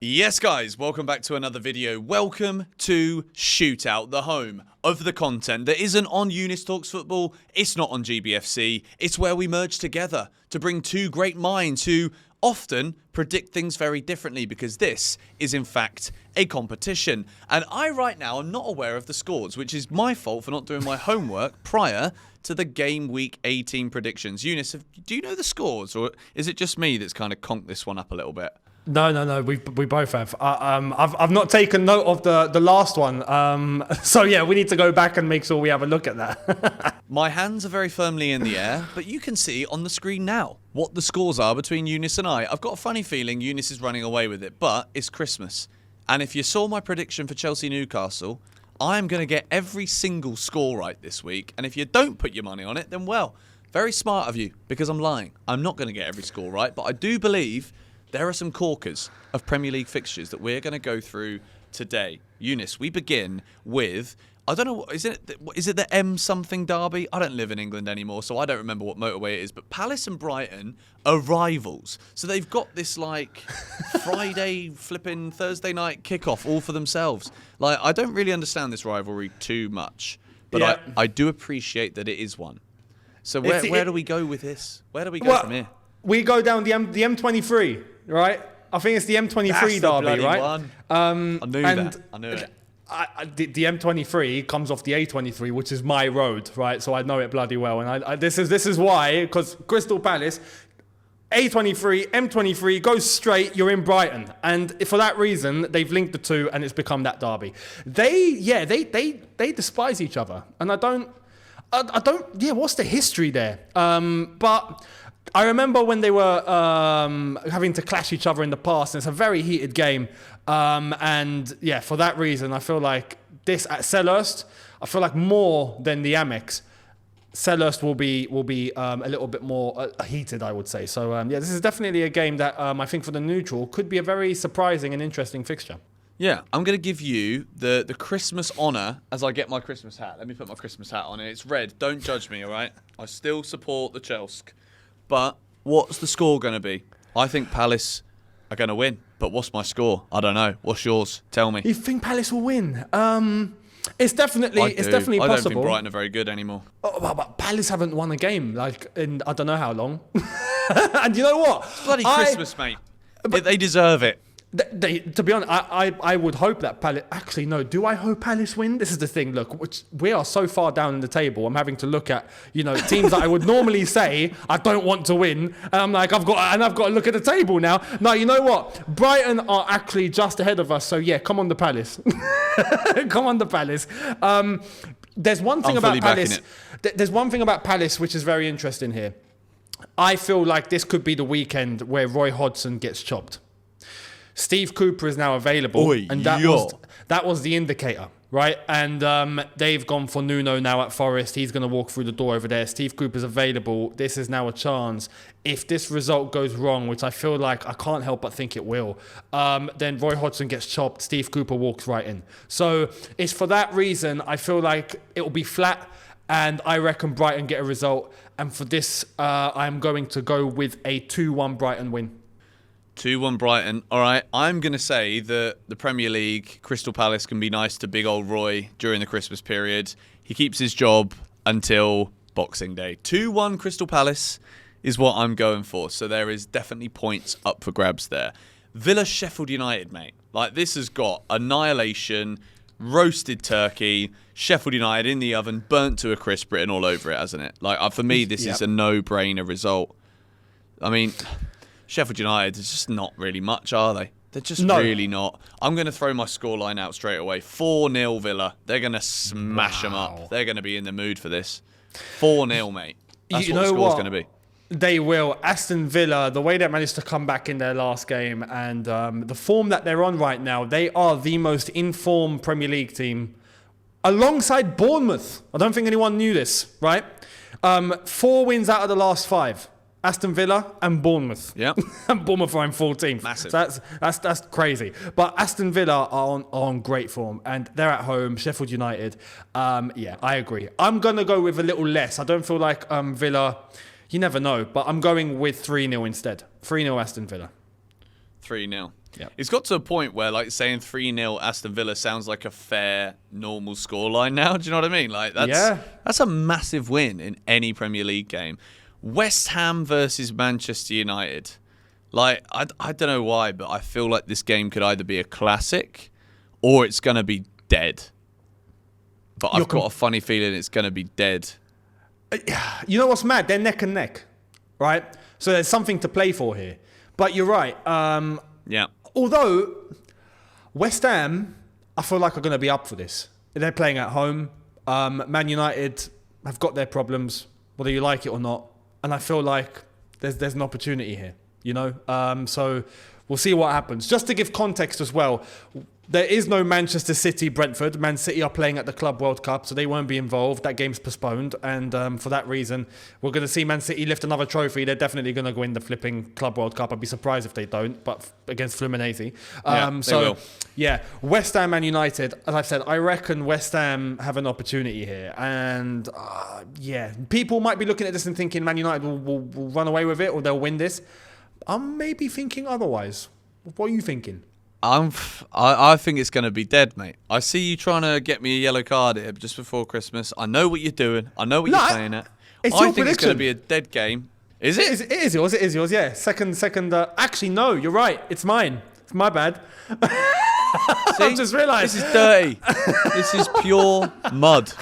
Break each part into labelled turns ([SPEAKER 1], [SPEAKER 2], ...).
[SPEAKER 1] Yes, guys, welcome back to another video. Welcome to Shootout, the home of the content that isn't on Eunice Talks Football, it's not on GBFC, it's where we merge together to bring two great minds who often predict things very differently because this is, in fact, a competition. And I, right now, am not aware of the scores, which is my fault for not doing my homework prior to the game week 18 predictions. Eunice, do you know the scores, or is it just me that's kind of conked this one up a little bit?
[SPEAKER 2] No. We both have. I've not taken note of the last one. So yeah, we need to go back and make sure we have a look at that.
[SPEAKER 1] My hands are very firmly in the air, but you can see on the screen now what the scores are between Eunice and I. I've got a funny feeling Eunice is running away with it, but it's Christmas. And if you saw my prediction for Chelsea-Newcastle, I'm going to get every single score right this week. And if you don't put your money on it, then well, very smart of you, because I'm lying. I'm not going to get every score right, but I do believe there are some corkers of Premier League fixtures that we're going to go through today. Eunice, we begin with, I don't know, is it the M something derby? I don't live in England anymore, so I don't remember what motorway it is, but Palace and Brighton are rivals. So they've got this like Friday flipping Thursday night kickoff all for themselves. Like, I don't really understand this rivalry too much, but yeah. I do appreciate that it is one. So where do we go with this? Where do we go from here?
[SPEAKER 2] We go down the M23, right? I think it's the M23 derby, right?
[SPEAKER 1] One. I knew it.
[SPEAKER 2] The M23 comes off the A23, which is my road, right? So I know it bloody well. And this is why, because Crystal Palace, A23, M23 goes straight, you're in Brighton. And for that reason, they've linked the two and it's become that derby. They despise each other. And I don't, what's the history there? But I remember when they were having to clash each other in the past, and it's a very heated game. And yeah, for that reason, I feel like this at Selhurst, I feel like more than the Amex, Selhurst will be a little bit more heated, I would say. So yeah, this is definitely a game that I think for the neutral could be a very surprising and interesting fixture.
[SPEAKER 1] Yeah, I'm going to give you the Christmas honour as I get my Christmas hat. Let me put my Christmas hat on. It's red. Don't judge me, all right? I still support the Chelsea. But what's the score going to be? I think Palace are going to win. But what's my score? I don't know. What's yours? Tell me.
[SPEAKER 2] You think Palace will win? It's definitely possible.
[SPEAKER 1] I don't think Brighton are very good anymore.
[SPEAKER 2] Oh, but Palace haven't won a game in I don't know how long. And you know what?
[SPEAKER 1] It's bloody Christmas, mate. They deserve it.
[SPEAKER 2] To be honest, I would hope that Palace... Actually, no. Do I hope Palace win? This is the thing. Look, we are so far down in the table. I'm having to look at, teams that I would normally say I don't want to win. And I'm like, I've got to look at the table now. No, you know what? Brighton are actually just ahead of us. So, yeah, come on the Palace. Come on the Palace. There's one thing about Palace. There's one thing about Palace which is very interesting here. I feel like this could be the weekend where Roy Hodgson gets chopped. Steve Cooper is now available, and that was the indicator, right? And they've gone for Nuno now at Forest. He's going to walk through the door over there. Steve Cooper's available. This is now a chance. If this result goes wrong, which I feel like I can't help but think it will, then Roy Hodgson gets chopped. Steve Cooper walks right in. So it's for that reason I feel like it will be flat, and I reckon Brighton get a result. And for this, I'm going to go with a 2-1 Brighton win.
[SPEAKER 1] 2-1 Brighton. All right, I'm going to say that the Premier League, Crystal Palace can be nice to big old Roy during the Christmas period. He keeps his job until Boxing Day. 2-1 Crystal Palace is what I'm going for. So there is definitely points up for grabs there. Villa Sheffield United, mate. Like, this has got annihilation, roasted turkey, Sheffield United in the oven, burnt to a crisp, written all over it, hasn't it? Like, for me, this is a no-brainer result. I mean, Sheffield United is just not really much, are they? They're just really not. I'm going to throw my scoreline out straight away. 4-0 Villa. They're going to smash them up. They're going to be in the mood for this. 4-0, mate. That's what the score's going to be.
[SPEAKER 2] They will. Aston Villa, the way they managed to come back in their last game and the form that they're on right now, they are the most informed Premier League team alongside Bournemouth. I don't think anyone knew this, right? 4 wins out of the last 5. Aston Villa and Bournemouth.
[SPEAKER 1] Yeah.
[SPEAKER 2] And Bournemouth are in 14th.
[SPEAKER 1] Massive.
[SPEAKER 2] So that's crazy. But Aston Villa are on great form and they're at home. Sheffield United. Yeah, I agree. I'm going to go with a little less. I don't feel like Villa, you never know, but I'm going with 3-0 instead. 3-0 Aston Villa.
[SPEAKER 1] 3-0.
[SPEAKER 2] Yep.
[SPEAKER 1] It's got to a point where, like, saying 3-0 Aston Villa sounds like a fair, normal scoreline now. Do you know what I mean? Like, that's a massive win in any Premier League game. West Ham versus Manchester United. Like, I don't know why, but I feel like this game could either be a classic or it's going to be dead. But I've got a funny feeling it's going to be dead.
[SPEAKER 2] You know what's mad? They're neck and neck, right? So there's something to play for here. But you're right.
[SPEAKER 1] Yeah.
[SPEAKER 2] Although, West Ham, I feel like are going to be up for this. They're playing at home. Man United have got their problems, whether you like it or not. And I feel like there's an opportunity here. You know, so we'll see what happens. Just to give context as well, there is no Manchester City Brentford. Man City are playing at the Club World Cup, so they won't be involved. That game's postponed, and for that reason, we're going to see Man City lift another trophy. They're definitely going to win the flipping Club World Cup. I'd be surprised if they don't, but against Fluminense.
[SPEAKER 1] They will.
[SPEAKER 2] Yeah, West Ham and United, as I've said, I reckon West Ham have an opportunity here. And people might be looking at this and thinking Man United will run away with it or they'll win this. I'm maybe thinking otherwise. What are you thinking?
[SPEAKER 1] I think it's going to be dead, mate. I see you trying to get me a yellow card here just before Christmas. I know what you're doing. I know what you're playing at. I think it's going to be a dead game. Is it?
[SPEAKER 2] It is yours. It is yours. Yeah. Second. Actually, no. You're right. It's mine. It's my bad.
[SPEAKER 1] See?
[SPEAKER 2] I just realised.
[SPEAKER 1] This is dirty. This is pure mud.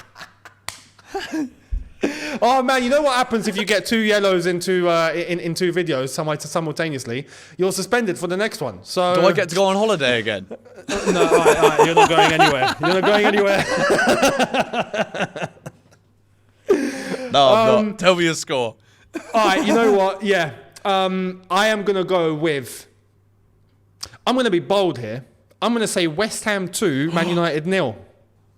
[SPEAKER 2] Oh man, you know what happens if you get 2 yellows in two videos simultaneously? You're suspended for the next one. So
[SPEAKER 1] do I get to go on holiday again?
[SPEAKER 2] No, all right, you're not going anywhere. You're not going anywhere.
[SPEAKER 1] No, I'm not. Tell me a score.
[SPEAKER 2] All right, you know what? Yeah, I am gonna go with. I'm gonna be bold here. I'm gonna say West Ham 2, Man United 0.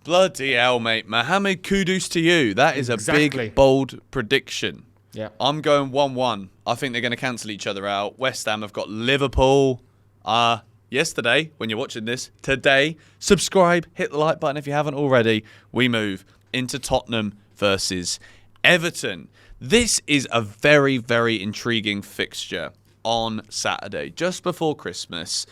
[SPEAKER 1] Bloody hell, mate. Mohamed Kudus to you. That is a big, bold prediction.
[SPEAKER 2] Yeah.
[SPEAKER 1] I'm going 1-1. I think they're going to cancel each other out. West Ham have got Liverpool yesterday, when you're watching this. Today, subscribe, hit the like button if you haven't already. We move into Tottenham versus Everton. This is a very, very intriguing fixture on Saturday, just before Christmas.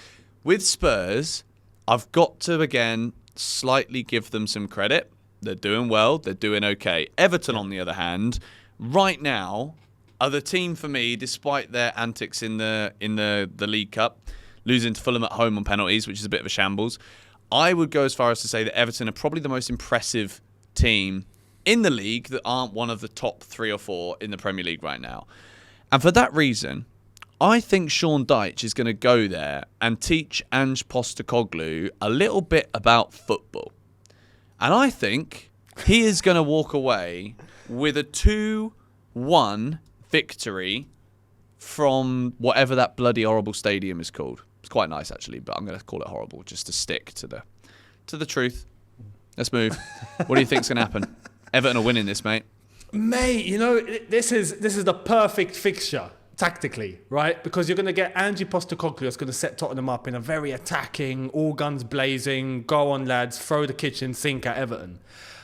[SPEAKER 1] With Spurs, I've got to, again, slightly give them some credit. They're doing well. They're doing okay. Everton, on the other hand, right now are the team for me, despite their antics in the League Cup, losing to Fulham at home on penalties, which is a bit of a shambles. I would go as far as to say that Everton are probably the most impressive team in the league that aren't one of the top 3 or 4 in the Premier League right now. And for that reason, I think Sean Dyche is going to go there and teach Ange Postecoglou a little bit about football. And I think he is going to walk away with a 2-1 victory from whatever that bloody horrible stadium is called. It's quite nice, actually, but I'm going to call it horrible just to stick to the truth. Let's move. What do you think's going to happen? Everton are winning this, mate.
[SPEAKER 2] Mate, you know, this is the perfect fixture. Tactically, right? Because you're going to get Ange Postecoglou that's going to set Tottenham up in a very attacking, all guns blazing, go on lads, throw the kitchen sink at Everton.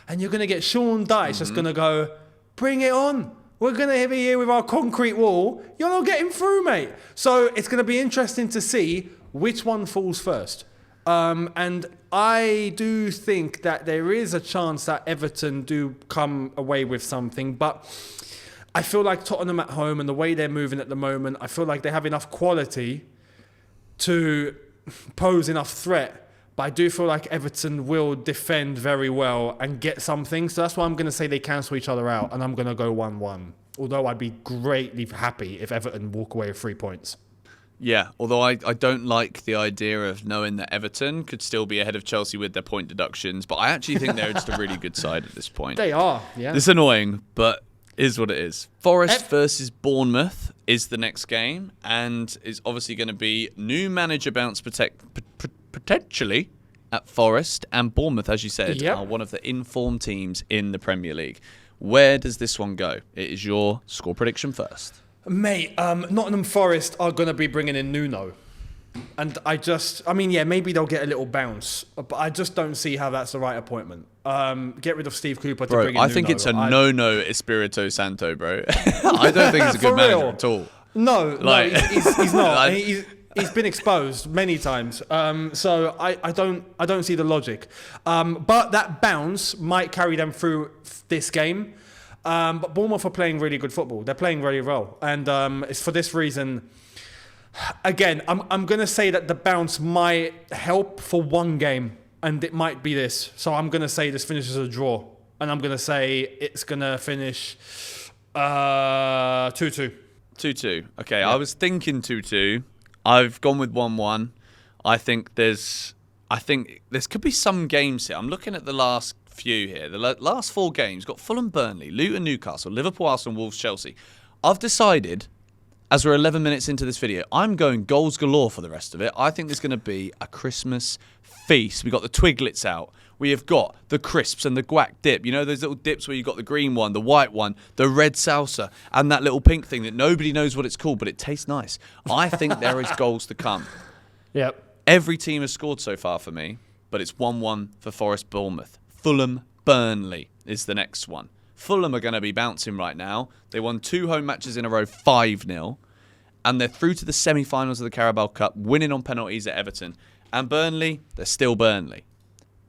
[SPEAKER 2] And you're going to get Sean Dyche that's going to go, bring it on. We're going to be here with our concrete wall. You're not getting through, mate. So it's going to be interesting to see which one falls first. And I do think that there is a chance that Everton do come away with something, but I feel like Tottenham at home and the way they're moving at the moment, I feel like they have enough quality to pose enough threat. But I do feel like Everton will defend very well and get something. So that's why I'm going to say they cancel each other out and I'm going to go 1-1. Although I'd be greatly happy if Everton walk away with 3 points.
[SPEAKER 1] Yeah, although I don't like the idea of knowing that Everton could still be ahead of Chelsea with their point deductions. But I actually think they're just a really good side at this point.
[SPEAKER 2] They are, yeah.
[SPEAKER 1] It's annoying, but is what it is. Forest versus Bournemouth is the next game, and is obviously going to be new manager bounce potentially at Forest, and Bournemouth, as you said, are one of the informed teams in the Premier League. Where does this one go? It is your score prediction first.
[SPEAKER 2] Mate, Nottingham Forest are going to be bringing in Nuno. And maybe they'll get a little bounce, but I just don't see how that's the right appointment. Get rid of Steve Cooper to bring in Nuno.
[SPEAKER 1] I think it's a no-no Espirito Santo, bro. I don't think he's a good manager at all.
[SPEAKER 2] No, he's not. He's been exposed many times. So I don't see the logic. But that bounce might carry them through this game. But Bournemouth are playing really good football. They're playing really well. And it's for this reason. Again, I'm going to say that the bounce might help for one game. And it might be this. So I'm going to say this finishes a draw. And I'm going to say it's going to finish 2-2.
[SPEAKER 1] 2-2. Okay,
[SPEAKER 2] Yeah.
[SPEAKER 1] I was thinking 2-2. I've gone with 1-1. I think there could be some games here. I'm looking at the last few here. The last 4 games got Fulham, Burnley, Luton, Newcastle, Liverpool, Arsenal, Wolves, Chelsea. I've decided, as we're 11 minutes into this video, I'm going goals galore for the rest of it. I think there's going to be a Christmas feast. We got the Twiglets out. We have got the crisps and the guac dip. You know those little dips where you got the green one, the white one, the red salsa, and that little pink thing that nobody knows what it's called, but it tastes nice. I think there is goals to come.
[SPEAKER 2] Yep.
[SPEAKER 1] Every team has scored so far for me, but it's 1-1 for Forest Bournemouth. Fulham Burnley is the next one. Fulham are going to be bouncing right now. They won 2 home matches in a row, 5-0, and they're through to the semi-finals of the Carabao Cup, winning on penalties at Everton. And Burnley, they're still Burnley.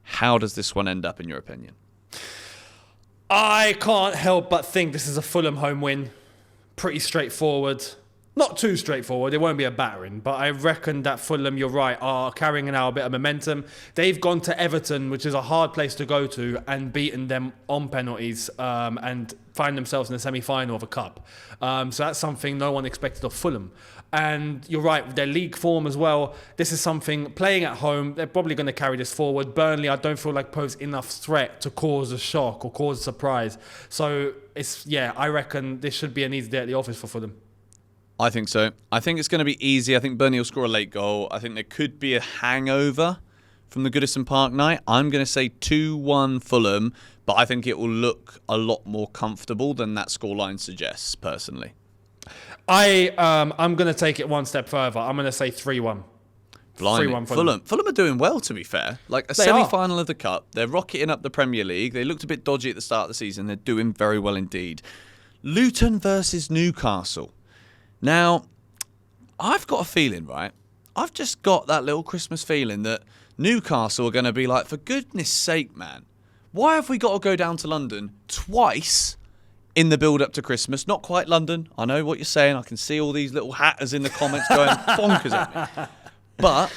[SPEAKER 1] How does this one end up, in your opinion?
[SPEAKER 2] I can't help but think this is a Fulham home win. Pretty straightforward. Not too straightforward. It won't be a battering. But I reckon that Fulham, you're right, are carrying now a bit of momentum. They've gone to Everton, which is a hard place to go to, and beaten them on penalties and find themselves in the semi-final of a cup. So that's something no one expected of Fulham. And you're right, with their league form as well, this is something, playing at home, they're probably going to carry this forward. Burnley, I don't feel like pose enough threat to cause a shock or cause a surprise. So, I reckon this should be an easy day at the office for Fulham.
[SPEAKER 1] I think so. I think it's going to be easy. I think Burnley will score a late goal. I think there could be a hangover from the Goodison Park night. I'm going to say 2-1 Fulham, but I think it will look a lot more comfortable than that scoreline suggests, personally.
[SPEAKER 2] I'm going to take it one step further. I'm going to say 3-1.
[SPEAKER 1] Blimey.
[SPEAKER 2] 3-1 Fulham.
[SPEAKER 1] Fulham are doing well, to be fair. Like a semi-final of the Cup. They're rocketing up the Premier League. They looked a bit dodgy at the start of the season. They're doing very well indeed. Luton versus Newcastle. Now, I've got a feeling, right? I've just got that little Christmas feeling that Newcastle are going to be like, for goodness sake, man, why have we got to go down to London twice in the build-up to Christmas? Not quite London. I know what you're saying. I can see all these little hatters in the comments going bonkers at me. But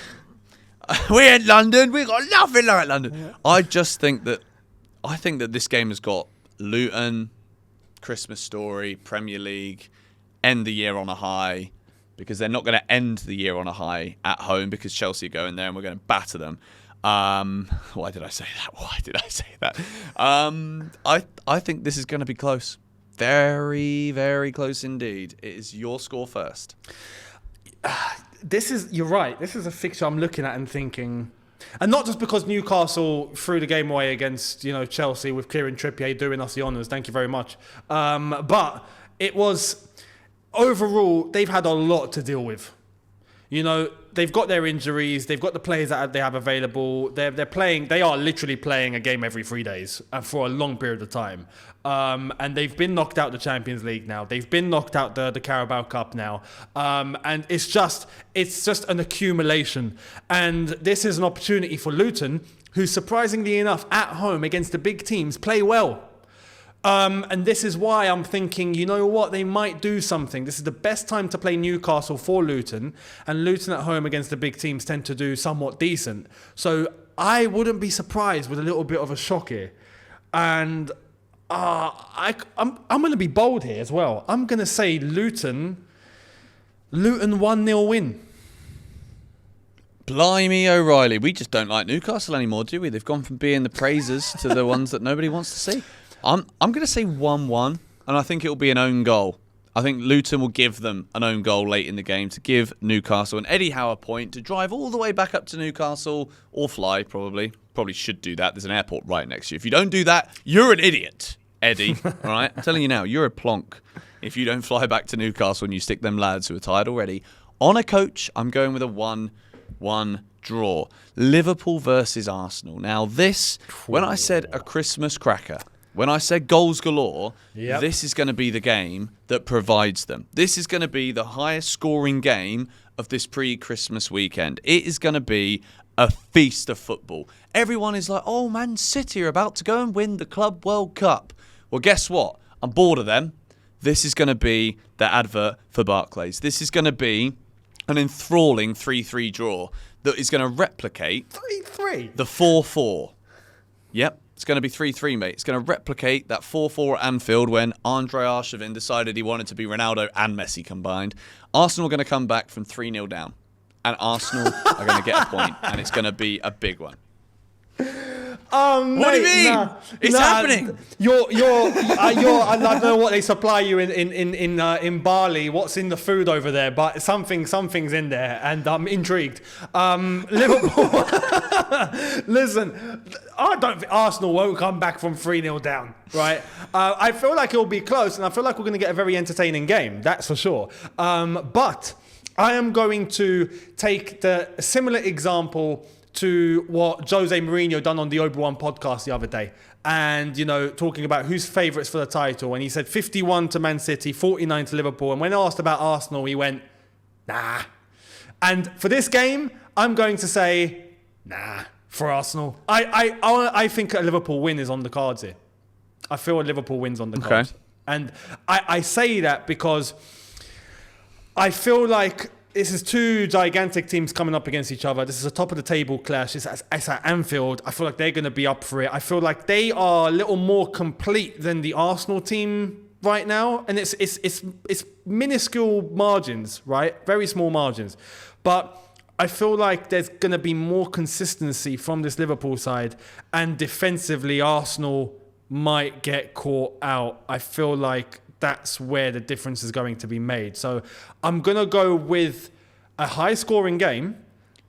[SPEAKER 1] we ain't London. We got nothing like London. Yeah. I think that this game has got Luton, Christmas story, Premier League, end the year on a high, because they're not going to end the year on a high at home because Chelsea are going there and we're going to batter them. Why did I say that? I think this is going to be close. Very, very close indeed. It is your score first.
[SPEAKER 2] You're right. This is a fixture I'm looking at and thinking, and not just because Newcastle threw the game away against, Chelsea with Kieran Trippier doing us the honours. Thank you very much. But it was, overall, they've had a lot to deal with. They've got their injuries. They've got the players that they have available. They're playing. They are literally playing a game every 3 days for a long period of time. And they've been knocked out the Champions League now. They've been knocked out the Carabao Cup now. And it's just an accumulation. And this is an opportunity for Luton, who surprisingly enough at home against the big teams play well. And this is why I'm thinking, you know what, they might do something. This is the best time to play Newcastle for Luton, and Luton at home against the big teams tend to do somewhat decent. So I wouldn't be surprised with a little bit of a shock here. And I'm going to be bold here as well. I'm going to say Luton 1-0 win.
[SPEAKER 1] Blimey O'Reilly, we just don't like Newcastle anymore, do we? They've gone from being the praisers to the ones that nobody wants to see. I'm going to say 1-1, and I think it will be an own goal. I think Luton will give them an own goal late in the game to give Newcastle an Eddie Howe point to drive all the way back up to Newcastle, or fly, probably. Probably should do that. There's an airport right next to you. If you don't do that, you're an idiot, Eddie. All right? I'm telling you now, you're a plonk if you don't fly back to Newcastle and you stick them lads who are tired already. On a coach, I'm going with a 1-1 draw. Liverpool versus Arsenal. Now this, when I said a Christmas cracker, When I said goals galore,
[SPEAKER 2] Yep.
[SPEAKER 1] this is going to be the game that provides them. This is going to be the highest scoring game of this pre-Christmas weekend. It is going to be a feast of football. Everyone is like, oh, Man City are about to go and win the Club World Cup. Well, guess what? I'm bored of them. This is going to be the advert for Barclays. This is going to be an enthralling 3-3 draw that is going to replicate
[SPEAKER 2] 3-3.
[SPEAKER 1] the 4-4. Yep. It's going to be 3-3, mate. It's going to replicate that 4-4 at Anfield when Andrei Arshavin decided he wanted to be Ronaldo and Messi combined. Arsenal are going to come back from 3-0 down. And Arsenal are going to get a point, and it's going to be a big one.
[SPEAKER 2] What
[SPEAKER 1] do you mean? It's happening.
[SPEAKER 2] I don't know what they supply you in Bali. What's in the food over there? But something's in there, and I'm intrigued. Liverpool. Listen, I don't think Arsenal won't come back from 3-0 down, right? I feel like it'll be close, and I feel like we're going to get a very entertaining game. That's for sure. But I am going to take the similar example to what Jose Mourinho done on the Obi-Wan podcast the other day. And, talking about who's favourites for the title. And he said 51 to Man City, 49 to Liverpool. And when asked about Arsenal, he went, nah. And for this game, I'm going to say, nah, for Arsenal. I think a Liverpool win is on the cards here. I feel a Liverpool win's on the cards. And I say that because I feel like this is two gigantic teams coming up against each other. This is a top of the table clash. It's at Anfield. I feel like they're going to be up for it. I feel like they are a little more complete than the Arsenal team right now. And it's minuscule margins, right? Very small margins. But I feel like there's going to be more consistency from this Liverpool side. And defensively, Arsenal might get caught out. I feel like that's where the difference is going to be made. So I'm going to go with a high-scoring game,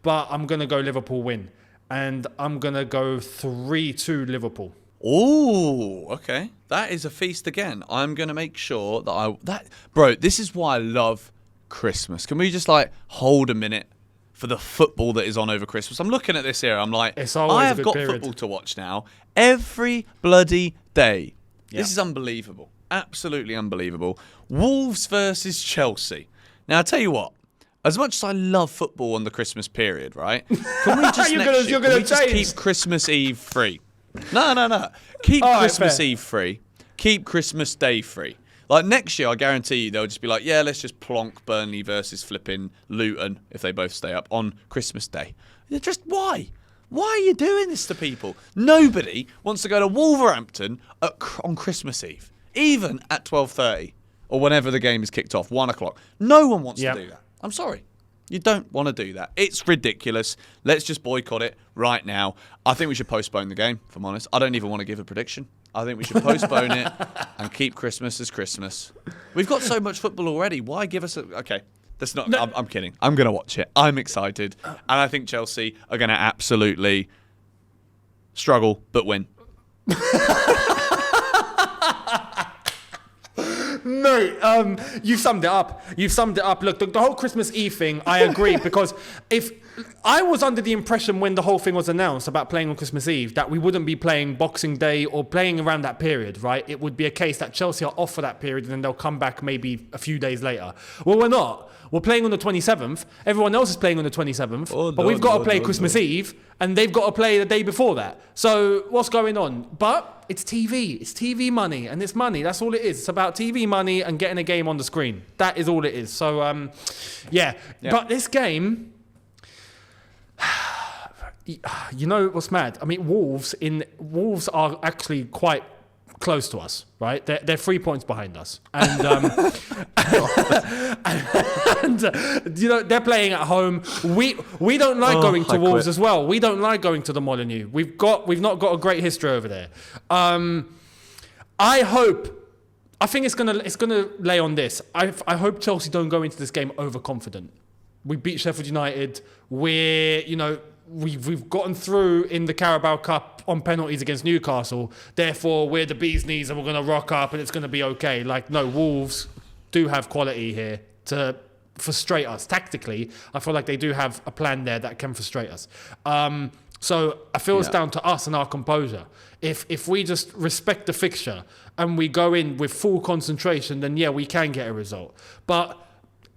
[SPEAKER 2] but I'm going to go Liverpool win. And I'm going to go 3-2 Liverpool.
[SPEAKER 1] Ooh, okay. That is a feast again. I'm going to make sure that Bro, this is why I love Christmas. Can we just hold a minute for the football that is on over Christmas? I'm looking at this here. I'm like, I have got football to watch now every bloody day. Yep. This is unbelievable. Absolutely unbelievable. Wolves versus Chelsea. Now, I'll tell you what. As much as I love football on the Christmas period, right? Can we just just keep Christmas Eve free? No. Keep Christmas Eve free. Keep Christmas Day free. Like next year, I guarantee you they'll just be like, yeah, let's just plonk Burnley versus flipping Luton if they both stay up on Christmas Day. Just why? Why are you doing this to people? Nobody wants to go to Wolverhampton on Christmas Eve. Even at 12:30 or whenever the game is kicked off, 1 o'clock. No one wants to do that. I'm sorry. You don't want to do that. It's ridiculous. Let's just boycott it right now. I think we should postpone the game, if I'm honest. I don't even want to give a prediction. I think we should postpone it and keep Christmas as Christmas. We've got so much football already. Why give us a... Okay, that's not... No. I'm kidding. I'm going to watch it. I'm excited. And I think Chelsea are going to absolutely struggle, but win.
[SPEAKER 2] Mate, you've summed it up. Look, the whole Christmas Eve thing, I agree, because if I was under the impression when the whole thing was announced about playing on Christmas Eve that we wouldn't be playing Boxing Day or playing around that period, right? It would be a case that Chelsea are off for that period and then they'll come back maybe a few days later. Well, we're not. We're playing on the 27th. Everyone else is playing on the 27th. But we've got to play Christmas Eve, and they've got to play the day before that. So what's going on? But it's TV. It's TV money, and it's money. That's all it is. It's about TV money and getting a game on the screen. That is all it is. So, yeah. But this game... You know what's mad? I mean, Wolves are actually quite close to us, right? They're 3 points behind us, and they're playing at home. We don't like going to Wolves as well. We don't like going to the Molineux. We've not got a great history over there. I think it's gonna lay on this. I hope Chelsea don't go into this game overconfident. We beat Sheffield United. We've gotten through in the Carabao Cup on penalties against Newcastle. Therefore, we're the bee's knees and we're going to rock up and it's going to be okay. No, Wolves do have quality here to frustrate us. Tactically, I feel like they do have a plan there that can frustrate us. So I feel it's down to us and our composure. If we just respect the fixture and we go in with full concentration, then we can get a result. But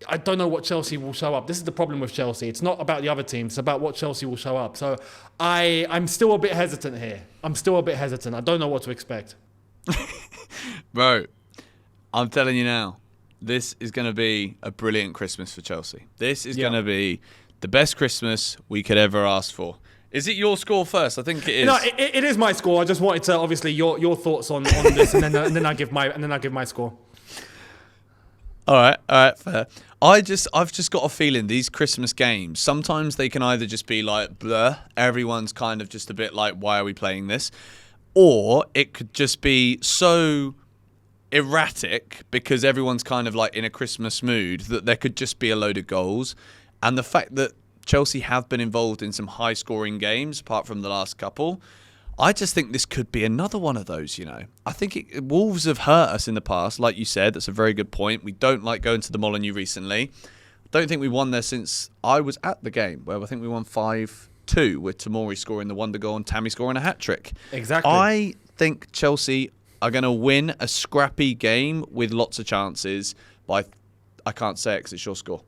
[SPEAKER 2] I don't know what Chelsea will show up. This is the problem with Chelsea. It's not about the other teams. It's about what Chelsea will show up. So I'm still a bit hesitant here. I don't know what to expect.
[SPEAKER 1] Bro, I'm telling you now, this is going to be a brilliant Christmas for Chelsea. This is going to be the best Christmas we could ever ask for. Is it your score first? I think it is.
[SPEAKER 2] No, it is my score. I just wanted to obviously your thoughts on this, and then I give my score.
[SPEAKER 1] All right, fair. I've just got a feeling these Christmas games, sometimes they can either just be like, blur, everyone's kind of just a bit like, why are we playing this? Or it could just be so erratic because everyone's kind of like in a Christmas mood that there could just be a load of goals. And the fact that Chelsea have been involved in some high-scoring games, apart from the last couple, I just think this could be another one of those, I think Wolves have hurt us in the past, like you said. That's a very good point. We don't like going to the Molineux recently. Don't think we won there since I was at the game, where I think we won 5-2 with Tomori scoring the wonder goal and Tammy scoring a hat-trick.
[SPEAKER 2] Exactly.
[SPEAKER 1] I think Chelsea are going to win a scrappy game with lots of chances by, I can't say it because it's your score.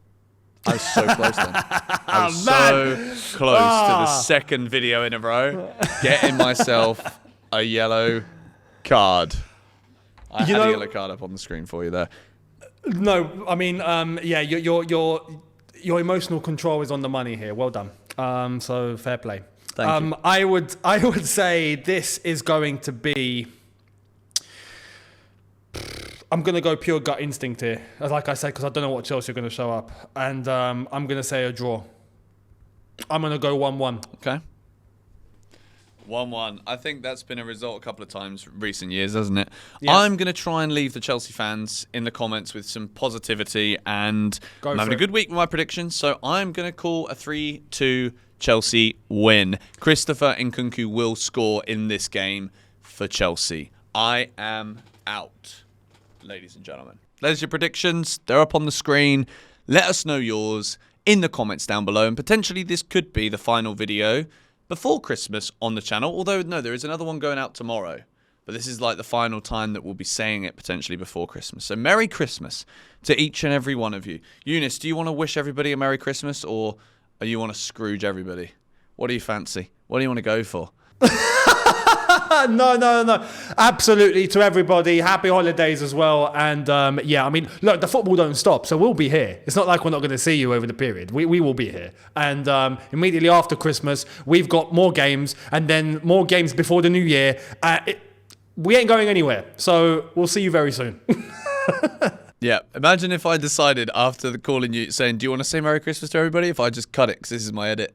[SPEAKER 1] I was so close then. I was so close to the second video in a row, getting myself a yellow card. I had a yellow card up on the screen for you there.
[SPEAKER 2] No, I mean, your emotional control is on the money here. Well done. So fair play.
[SPEAKER 1] Thank you.
[SPEAKER 2] I would say this is going to be. I'm going to go pure gut instinct here, like I said, because I don't know what Chelsea are going to show up. And I'm going to say a draw. I'm going to go 1-1.
[SPEAKER 1] Okay. 1-1. I think that's been a result a couple of times recent years, hasn't it? Yeah. I'm going to try and leave the Chelsea fans in the comments with some positivity, and I'm having a good week with my predictions, so I'm going to call a 3-2 Chelsea win. Christopher Nkunku will score in this game for Chelsea. I am out. Ladies and gentlemen, there's your predictions. They're up on the screen. Let us know yours in the comments down below. And potentially this could be the final video before Christmas on the channel. Although, no, there is another one going out tomorrow. But this is like the final time that we'll be saying it potentially before Christmas. So Merry Christmas to each and every one of you. Eunice, do you want to wish everybody a Merry Christmas, or do you want to Scrooge everybody? What do you fancy? What do you want to go for?
[SPEAKER 2] No. Absolutely, to everybody, happy holidays as well. And I mean, look, the football don't stop, so we'll be here. It's not like we're not going to see you over the period. We will be here. And immediately after Christmas, we've got more games, and then more games before the new year. We ain't going anywhere, so we'll see you very soon.
[SPEAKER 1] Yeah, imagine if I decided after calling you saying, do you want to say Merry Christmas to everybody? If I just cut it, because this is my edit.